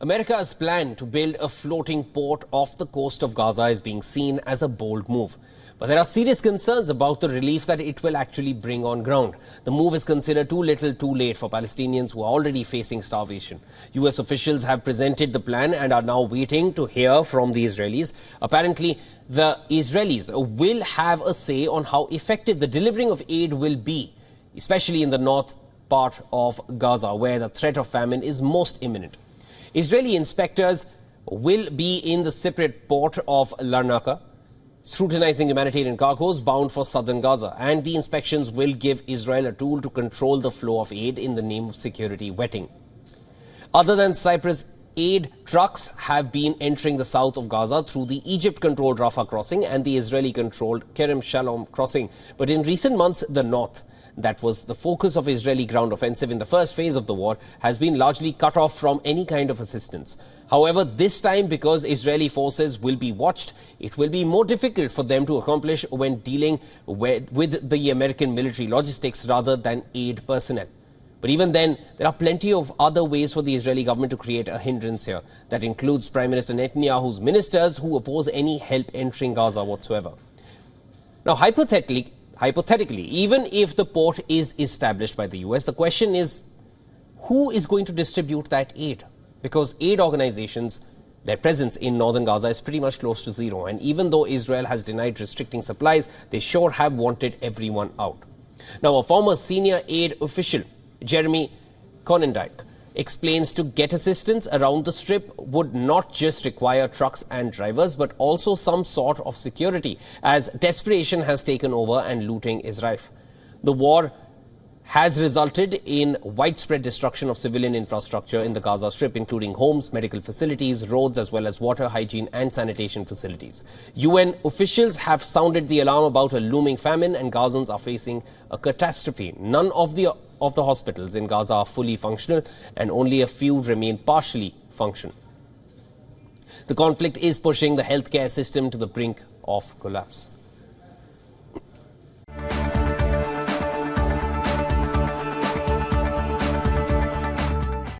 America's plan to build a floating port off the coast of Gaza is being seen as a bold move. But there are serious concerns about the relief that it will actually bring on ground. The move is considered too little too late for Palestinians who are already facing starvation. US officials have presented the plan and are now waiting to hear from the Israelis. Apparently, the Israelis will have a say on how effective the delivering of aid will be, especially in the north part of Gaza, where the threat of famine is most imminent. Israeli inspectors will be in the separate port of Larnaca, scrutinizing humanitarian cargoes bound for southern Gaza, and the inspections will give Israel a tool to control the flow of aid in the name of security vetting. Other than Cyprus, aid trucks have been entering the south of Gaza through the Egypt-controlled Rafah crossing and the Israeli-controlled Kerem Shalom crossing. But in recent months, the north, that was the focus of Israeli ground offensive in the first phase of the war, has been largely cut off from any kind of assistance. However, this time, because Israeli forces will be watched, it will be more difficult for them to accomplish when dealing with the American military logistics rather than aid personnel. But even then, there are plenty of other ways for the Israeli government to create a hindrance here. That includes Prime Minister Netanyahu's ministers who oppose any help entering Gaza whatsoever. Now, hypothetically, even if the port is established by the US, the question is, who is going to distribute that aid? Because aid organizations, their presence in northern Gaza is pretty much close to zero. And even though Israel has denied restricting supplies, they sure have wanted everyone out. Now, a former senior aid official, Jeremy Conendike, explains to get assistance around the strip would not just require trucks and drivers, but also some sort of security, as desperation has taken over and looting is rife. The war has resulted in widespread destruction of civilian infrastructure in the Gaza Strip, including homes, medical facilities, roads, as well as water, hygiene and sanitation facilities. UN officials have sounded the alarm about a looming famine, and Gazans are facing a catastrophe. None of the hospitals in Gaza are fully functional, and only a few remain partially functional. The conflict is pushing the healthcare system to the brink of collapse.